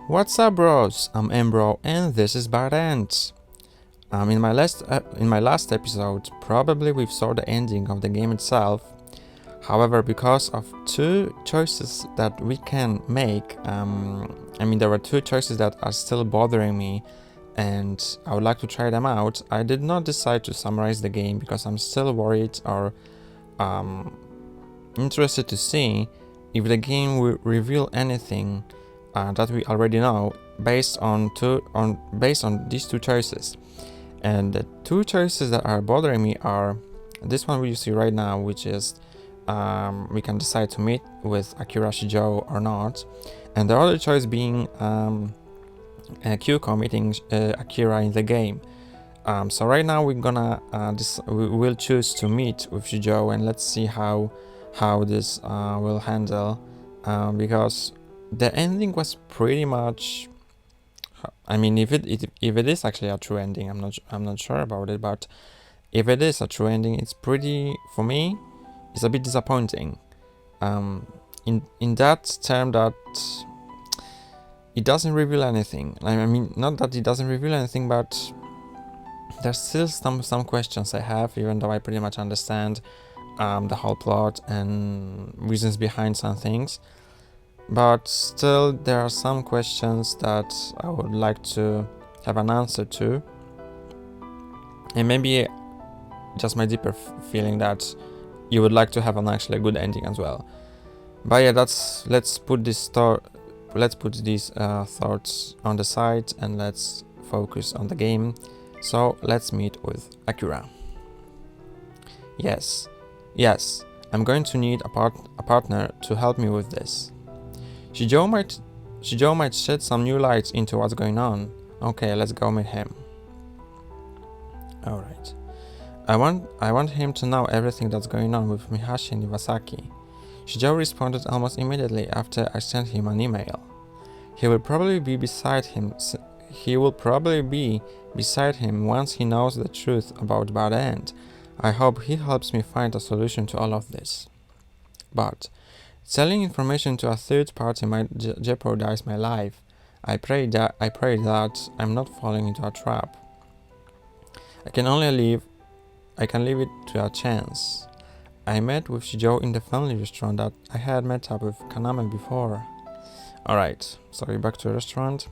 What's up, bros? I'm M.Bro and this is Bad Ends. In my last episode, probably we saw the ending of the game itself. However, because of two choices that we can make, there were two choices that are still bothering me, and I would like to try them out. I did not decide to summarize the game because I'm still worried or interested to see if the game will reveal anything that we already know based on these two choices. And the two choices that are bothering me are this one you see right now, which is we can decide to meet with Akira Shijou or not, and the other choice being Kyuuhei meeting Akira in the game. So right now we're gonna we will choose to meet with Shijou, and let's see how this will handle, because the ending was pretty much, if it is actually a true ending, I'm not sure about it, but if it is a true ending, it's pretty, for me, it's a bit disappointing. In that term that it doesn't reveal anything. Not that it doesn't reveal anything, but there's still some questions I have, even though I pretty much understand the whole plot and reasons behind some things. But still, there are some questions that I would like to have an answer to, and maybe just my deeper feeling that you would like to have an actually good ending as well. But yeah, let's put these thoughts on the side and let's focus on the game. So let's meet with Akira. Yes, I'm going to need a partner to help me with this. Shijou might shed some new light into what's going on. Okay, let's go meet him. Alright. I want him to know everything that's going on with Mihashi and Iwasaki. Shijou responded almost immediately after I sent him an email. He will probably be beside him once he knows the truth about Bad End. I hope he helps me find a solution to all of this. But selling information to a third party might jeopardize my life. I pray that I'm not falling into a trap. I can leave it to a chance. I met with Shijou in the family restaurant that I had met up with Kaname before. Alright, so we're back to the restaurant.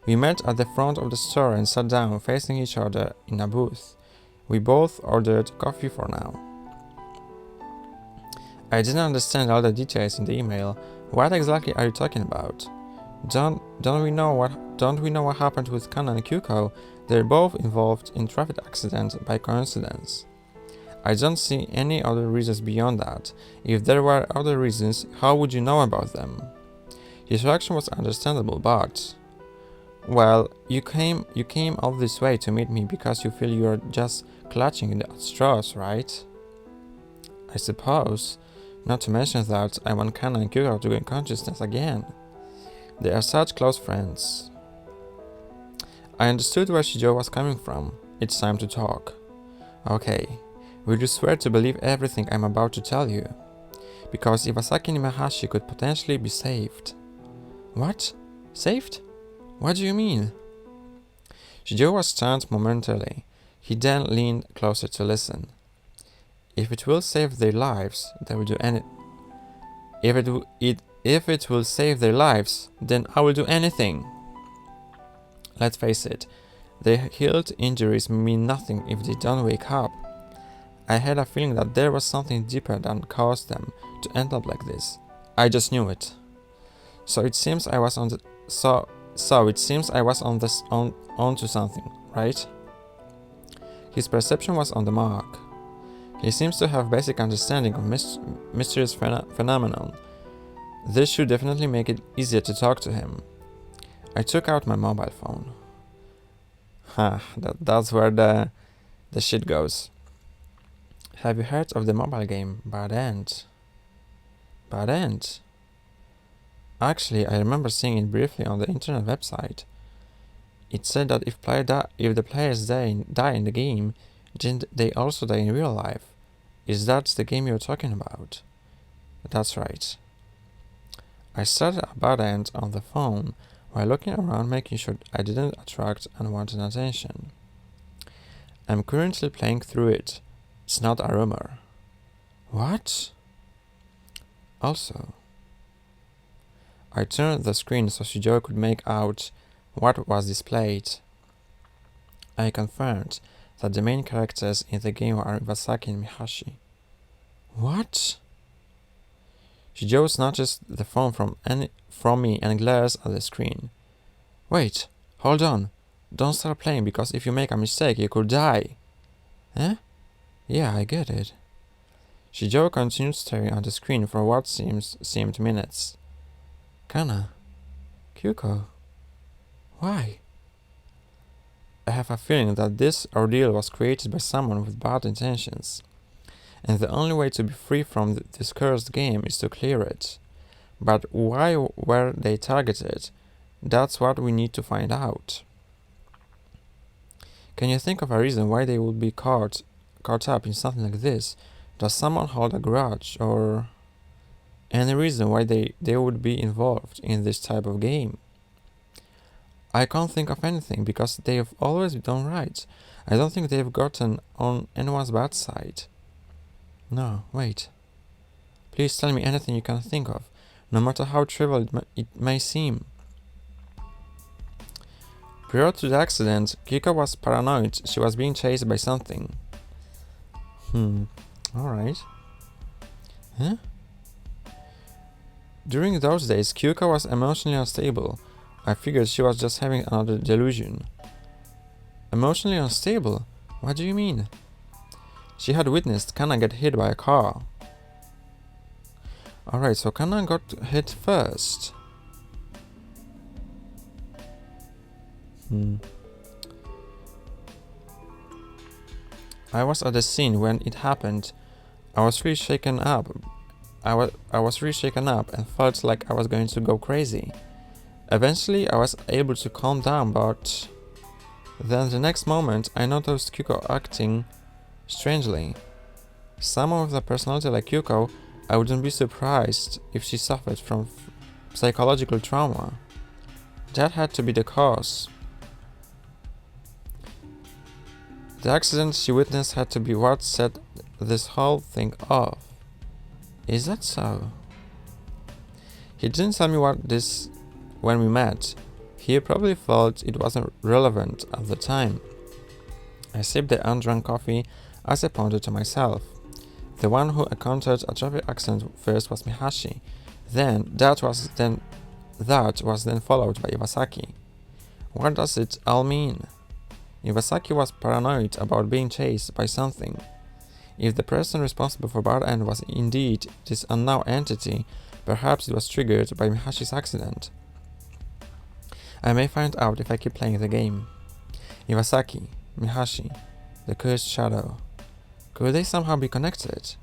We met at the front of the store and sat down facing each other in a booth. We both ordered coffee for now. I didn't understand all the details in the email. What exactly are you talking about? Don't we know what happened with Kana and Kyuuhei? They're both involved in traffic accident by coincidence. I don't see any other reasons beyond that. If there were other reasons, how would you know about them? His reaction was understandable, but well, you came all this way to meet me because you feel you're just clutching at straws, right? I suppose. Not to mention that I want Kana and Kyuuhei to gain consciousness again. They are such close friends. I understood where Shijou was coming from. It's time to talk. Okay, will you swear to believe everything I'm about to tell you? Because Iwasaki and Mihashi could potentially be saved. What? Saved? What do you mean? Shijou was stunned momentarily. He then leaned closer to listen. If it will save their lives, they will do any. If it will save their lives, then I will do anything. Let's face it, their healed injuries mean nothing if they don't wake up. I had a feeling that there was something deeper that caused them to end up like this. I just knew it. So it seems I was onto something, right? His perception was on the mark. He seems to have basic understanding of mysterious phenomenon. This should definitely make it easier to talk to him. I took out my mobile phone. That's where the shit goes. Have you heard of the mobile game Bad End? Bad End? Actually, I remember seeing it briefly on the internet website. It said that if the players die in the game, then they also die in real life. Is that the game you're talking about? That's right. I started a Bad End on the phone while looking around, making sure I didn't attract unwanted attention. I'm currently playing through it. It's not a rumor. What? Also, I turned the screen so CYOA could make out what was displayed. I confirmed that the main characters in the game are Iwasaki and Mihashi. What? CYOA snatches the phone from me and glares at the screen. Wait, hold on. Don't start playing because if you make a mistake, you could die. Eh? Yeah, I get it. CYOA continued staring at the screen for what seemed minutes. Kana. Kyuko. Why? I have a feeling that this ordeal was created by someone with bad intentions, and the only way to be free from this cursed game is to clear it. But why were they targeted? That's what we need to find out. Can you think of a reason why they would be caught up in something like this? Does someone hold a grudge, or any reason why they would be involved in this type of game? I can't think of anything because they have always done right. I don't think they've gotten on anyone's bad side. No, wait. Please tell me anything you can think of, no matter how trivial it may seem. Prior to the accident, Kyuko was paranoid she was being chased by something. Alright. Huh? During those days, Kyuko was emotionally unstable. I figured she was just having another delusion. Emotionally unstable? What do you mean? She had witnessed Kana get hit by a car. Alright, so Kana got hit first. I was at the scene when it happened. I was really shaken up. I was really shaken up and felt like I was going to go crazy. Eventually, I was able to calm down, but then the next moment, I noticed Kyuko acting strangely. Someone with a personality like Kyuko, I wouldn't be surprised if she suffered from psychological trauma. That had to be the cause. The accident she witnessed had to be what set this whole thing off. Is that so? He didn't tell me what this when we met. He probably felt it wasn't relevant at the time. I sipped the undrunk coffee as I pondered to myself. The one who encountered a traffic accident first was Mihashi. That was then followed by Iwasaki. What does it all mean? Iwasaki was paranoid about being chased by something. If the person responsible for bad end was indeed this unknown entity, perhaps it was triggered by Mihashi's accident. I may find out if I keep playing the game. Iwasaki, Mihashi, the cursed shadow. Could they somehow be connected?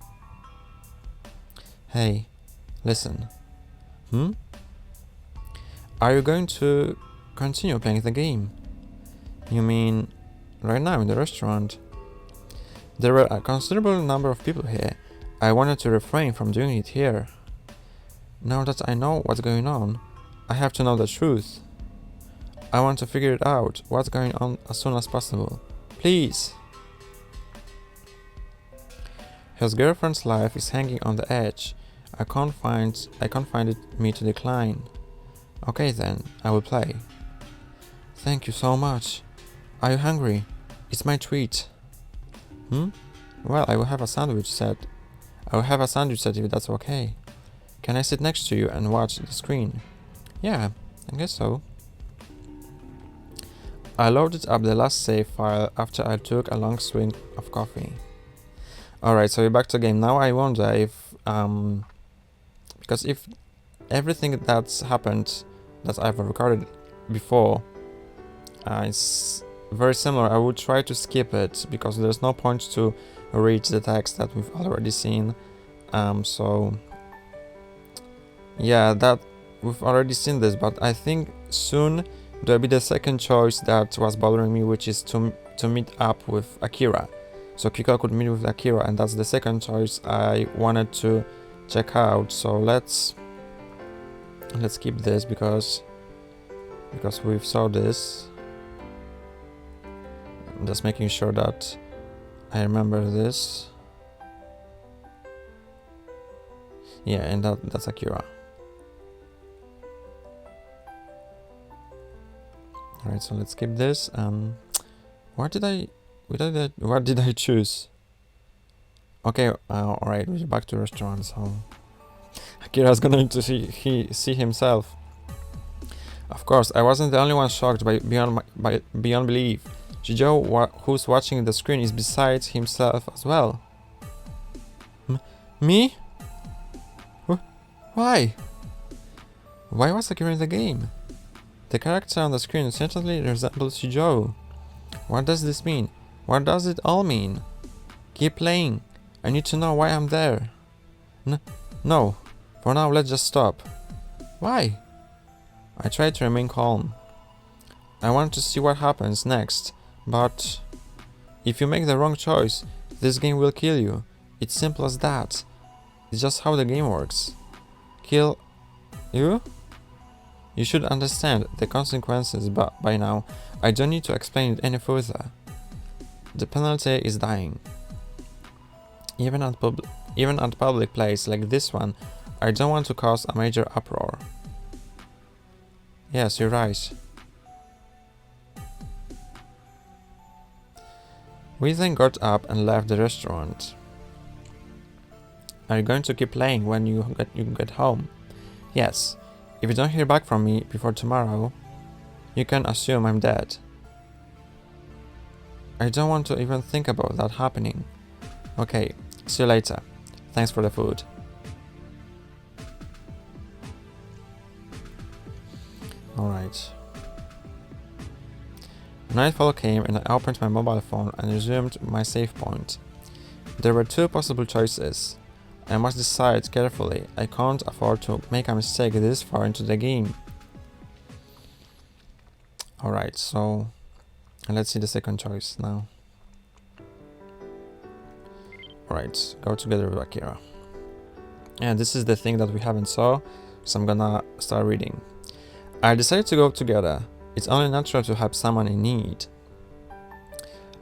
Hey, listen. Are you going to continue playing the game? You mean right now in the restaurant? There were a considerable number of people here. I wanted to refrain from doing it here. Now that I know what's going on, I have to know the truth. I want to figure it out, what's going on as soon as possible. Please! His girlfriend's life is hanging on the edge. I can't find me to decline. Okay then, I will play. Thank you so much. Are you hungry? It's my treat. Well, I will have a sandwich set. If that's okay. Can I sit next to you and watch the screen? Yeah, I guess so. I loaded up the last save file after I took a long swig of coffee. Alright, so we're back to the game. Now I wonder if, because if everything that's happened that I've recorded before is very similar, I would try to skip it because there's no point to read the text that we've already seen. So yeah, that we've already seen this, but I think soon there'll be the second choice that was bothering me, which is to meet up with Akira. So Kyuko could meet with Akira, and that's the second choice I wanted to check out. So let's keep this because because we've saw this. I'm just making sure that I remember this. Yeah, and that's Akira. Alright, so let's skip this. What did I choose? Okay, alright, we're back to restaurant, so Akira's gonna need to see himself. Of course, I wasn't the only one shocked by beyond belief. Shijo, who's watching the screen, is beside himself as well. Me? Why? Why was Akira in the game? The character on the screen certainly resembles Shijo. What does this mean? What does it all mean? Keep playing. I need to know why I'm there. No. For now, let's just stop. Why? I tried to remain calm. I want to see what happens next, but if you make the wrong choice, this game will kill you. It's simple as that. It's just how the game works. Kill you? You should understand the consequences by now. I don't need to explain it any further. The penalty is dying. Even at public place like this one, I don't want to cause a major uproar. Yes, you're right. We then got up and left the restaurant. Are you going to keep playing when you get home? Yes. If you don't hear back from me before tomorrow, you can assume I'm dead. I don't want to even think about that happening. Okay, see you later. Thanks for the food. Alright. Nightfall came and I opened my mobile phone and resumed my save point. There were two possible choices. I must decide carefully. I can't afford to make a mistake this far into the game. Alright, so let's see the second choice now. Alright, go together with Akira. And this is the thing that we haven't saw, so I'm gonna start reading. I decided to go together. It's only natural to help someone in need.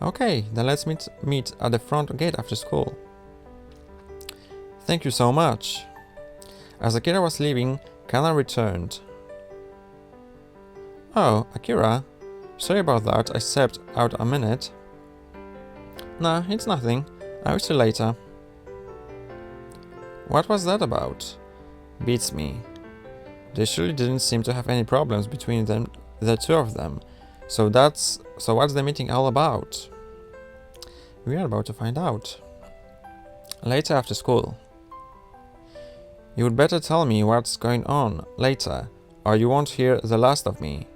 Okay, then let's meet at the front gate after school. Thank you so much. As Akira was leaving, Kana returned. Oh, Akira. Sorry about that, I stepped out a minute. Nah, it's nothing. I'll see you later. What was that about? Beats me. They surely didn't seem to have any problems between them, the two of them. So what's the meeting all about? We are about to find out. Later after school. You would better tell me what's going on later, or you won't hear the last of me.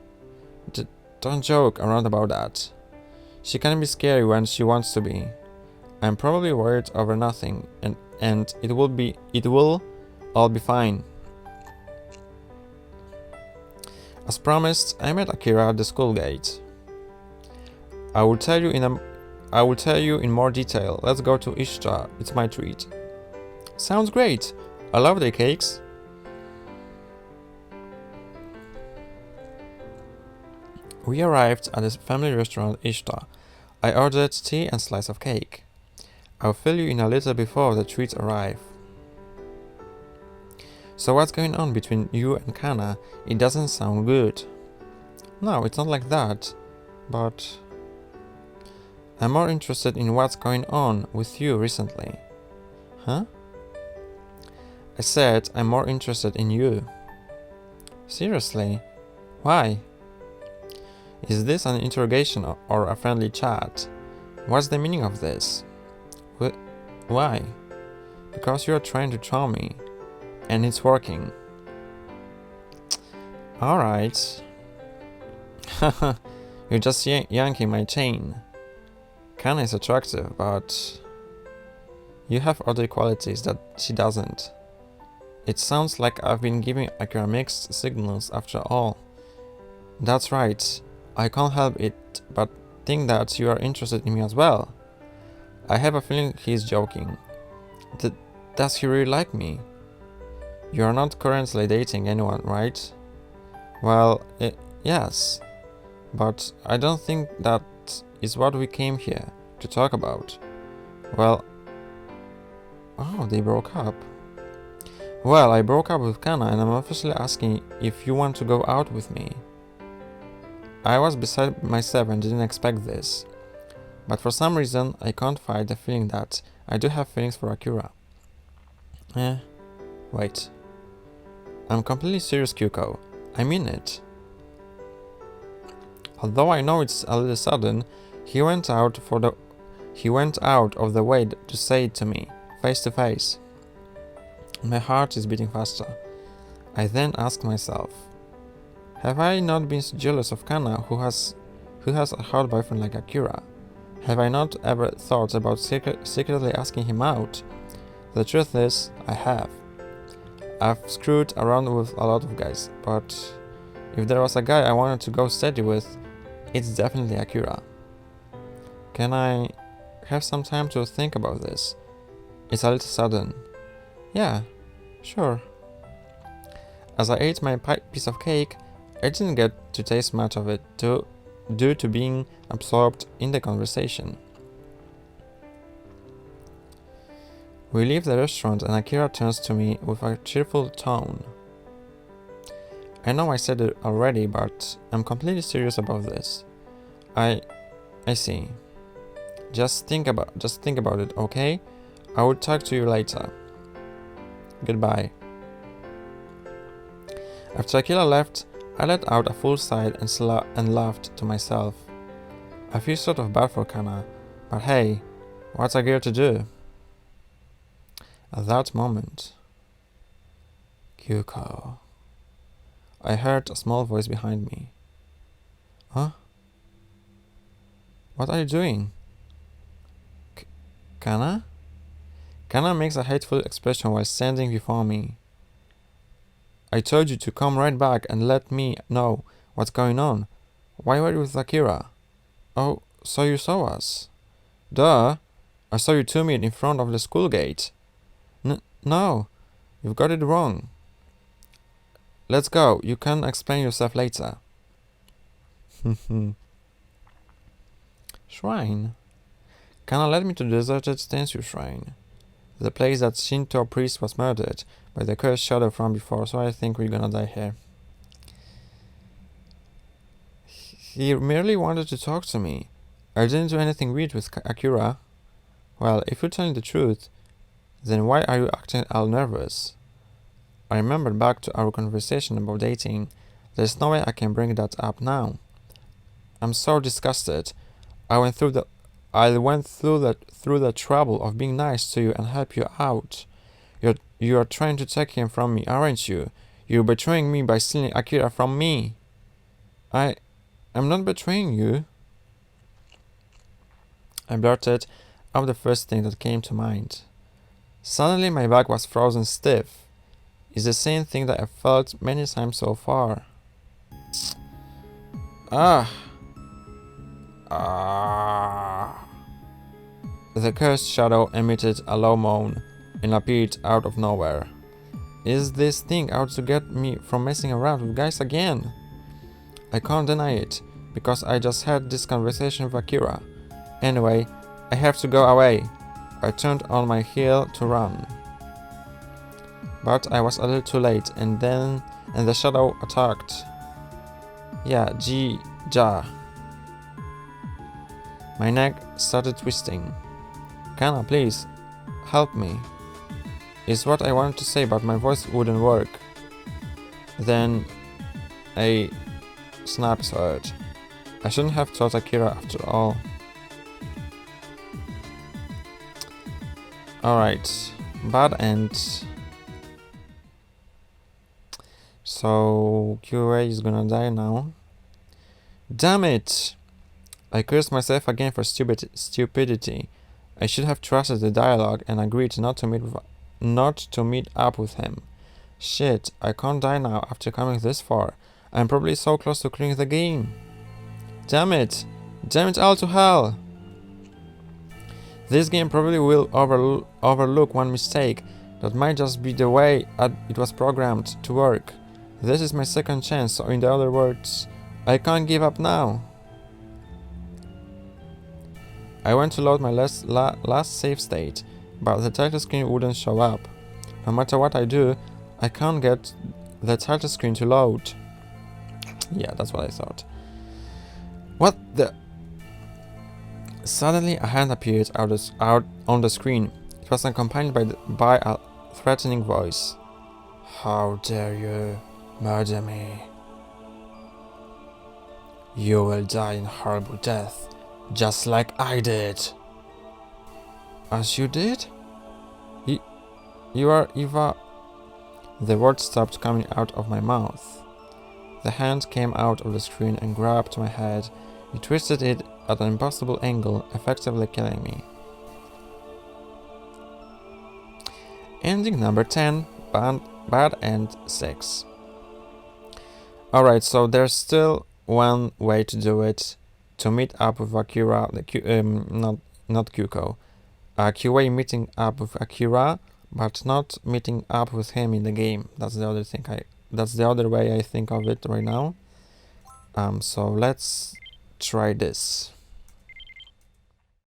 Don't joke around about that. She can be scary when she wants to be. I'm probably worried over nothing, and it will all be fine. As promised, I met Akira at the school gate. I will tell you in more detail. Let's go to Ishta. It's my treat. Sounds great. I love their cakes. We arrived at the family restaurant Ishta. I ordered tea and slice of cake. I'll fill you in a little before the treats arrive. So what's going on between you and Kana? It doesn't sound good. No, it's not like that. But I'm more interested in what's going on with you recently. Huh? I said I'm more interested in you. Seriously? Why? Is this an interrogation or a friendly chat? What's the meaning of this? Why? Because you are trying to charm me. And it's working. Alright. Haha, you're just yanking my chain. Kana is attractive, but you have other qualities that she doesn't. It sounds like I've been giving Akira mixed signals after all. That's right. I can't help it but think that you are interested in me as well. I have a feeling he's joking. Does he really like me? You are not currently dating anyone, right? Well, Yes, but I don't think that is what we came here to talk about. Well, oh, they broke up. Well, I broke up with Kana and I'm officially asking if you want to go out with me. I was beside myself and didn't expect this. But for some reason, I can't fight the feeling that I do have feelings for Akira. Wait. I'm completely serious, Kyuko. I mean it. Although I know it's a little sudden, he went out of the way to say it to me, face to face. My heart is beating faster. I then ask myself, have I not been so jealous of Kana who has a hot boyfriend like Akira? Have I not ever thought about secretly asking him out? The truth is, I have. I've screwed around with a lot of guys, but if there was a guy I wanted to go steady with, it's definitely Akira. Can I have some time to think about this? It's a little sudden. Yeah, sure. As I ate my piece of cake, I didn't get to taste much of it due to being absorbed in the conversation. We leave the restaurant and Akira turns to me with a cheerful tone. I know I said it already, but I'm completely serious about this. I see. Just think about it, okay? I will talk to you later. Goodbye. After Akira left, I let out a full sigh and laughed to myself. I feel sort of bad for Kana, but hey, what's a girl to do? At that moment, Kyuko. I heard a small voice behind me. Huh? What are you doing? Kana? Kana makes a hateful expression while standing before me. I told you to come right back and let me know what's going on. Why were you with Akira? Oh, so you saw us. Duh! I saw you two meet in front of the school gate. No, you've got it wrong. Let's go, you can explain yourself later. Shrine. Kana led me to the deserted Tenshu Shrine. The place that Shinto priest was murdered by the cursed shadow from before, so I think we're gonna die here. He merely wanted to talk to me. I didn't do anything weird with Akira. Well, if you're telling the truth, then why are you acting all nervous? I remembered back to our conversation about dating. There's no way I can bring that up now. I'm so disgusted. I went through the trouble of being nice to you and help you out. You are trying to take him from me, aren't you? You're betraying me by stealing Akira from me. I'm not betraying you. I blurted out the first thing that came to mind. Suddenly my back was frozen stiff. It's the same thing that I've felt many times so far. The cursed shadow emitted a low moan and appeared out of nowhere. Is this thing out to get me from messing around with guys again? I can't deny it, because I just had this conversation with Akira. Anyway, I have to go away. I turned on my heel to run. But I was a little too late, and the shadow attacked. Yeah, Ja. My neck started twisting. Kana, please, help me. Is what I wanted to say, but my voice wouldn't work. Then a snap is heard. I shouldn't have taught Akira after all. Alright, bad end. So Kyuuhei is gonna die now. Damn it! I cursed myself again for stupidity. I should have trusted the dialogue and agreed not to meet up with him. Shit, I can't die now after coming this far. I'm probably so close to clearing the game. Damn it! Damn it all to hell! This game probably will overlook one mistake that might just be the way it was programmed to work. This is my second chance, so in other words, I can't give up now. I went to load my last save state, but the title screen wouldn't show up. No matter what I do, I can't get the title screen to load. Yeah, that's what I thought. What the... Suddenly a hand appeared out on the screen. It was accompanied by a threatening voice. How dare you murder me? You will die in horrible death, just like I did. As you did? You are Eva. The words stopped coming out of my mouth. The hand came out of the screen and grabbed my head. It twisted it at an impossible angle, effectively killing me. Ending number 10, Bad End 6. Alright, so there's still one way to do it. To meet up with Akira, not Kyuko. Kyuuhei meeting up with Akira, but not meeting up with him in the game. That's the other thing that's the other way I think of it right now. So let's try this.